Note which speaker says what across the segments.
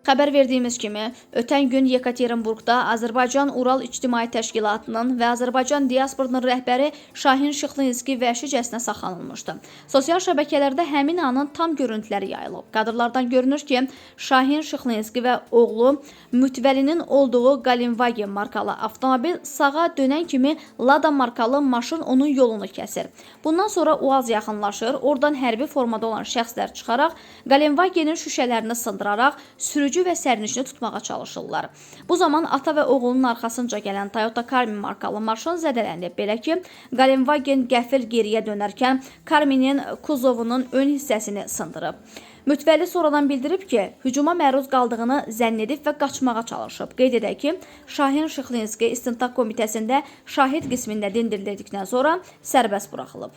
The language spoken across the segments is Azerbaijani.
Speaker 1: Xəbər verdiyimiz kimi, ötən gün Yekaterinburqda Azərbaycan-Ural İctimai Təşkilatının və Azərbaycan diasporunun rəhbəri Şahin Şıxlinski vəhşicəsinə saxlanılmışdı. Sosial şəbəkələrdə həmin anın tam görüntüləri yayılıb. Kadrlardan görünür ki, Şahin Şıxlinski və oğlu Mütvəlinin olduğu Galinvagen markalı avtomobil sağa dönən kimi Lada markalı maşın onun yolunu kəsir. Bundan sonra UAZ yaxınlaşır, oradan hərbi formada olan şəxslər çıxaraq Galinvagenin şüşələrini sındıraraq sürücü və sərnişini tutmağa çalışırlar. Bu zaman ata və oğlunun arxasınca gələn Toyota Karmin markalı maşın zədələndi. Belə ki, Galinvagen qəfil geriyə dönərkən Karminin kuzovunun ön hissəsini sındırıb. Mütvəlli sonradan bildirib ki, hücuma məruz qaldığını zənn edib və qaçmağa çalışıb. Qeyd edək ki, Şahin Şıxlinski İstintaq Komitəsində şahid qismində dindirildikdən sonra sərbəst buraxılıb.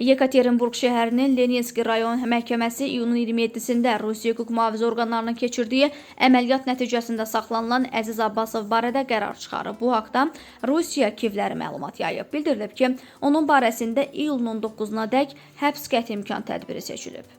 Speaker 1: Yekaterinburq şəhərinin Leninski rayon məhkəməsi iyunun 27-sində Rusiya hüquq mühafizə orqanlarının keçirdiyi əməliyyat nəticəsində saxlanılan Əziz Abbasov barədə qərar çıxarıb. Bu haqda Rusiya Kivləri məlumat yayıb. Bildirilib ki, onun barəsində iyulun 19-na dək həbs qəti imkan tədbiri seçilib.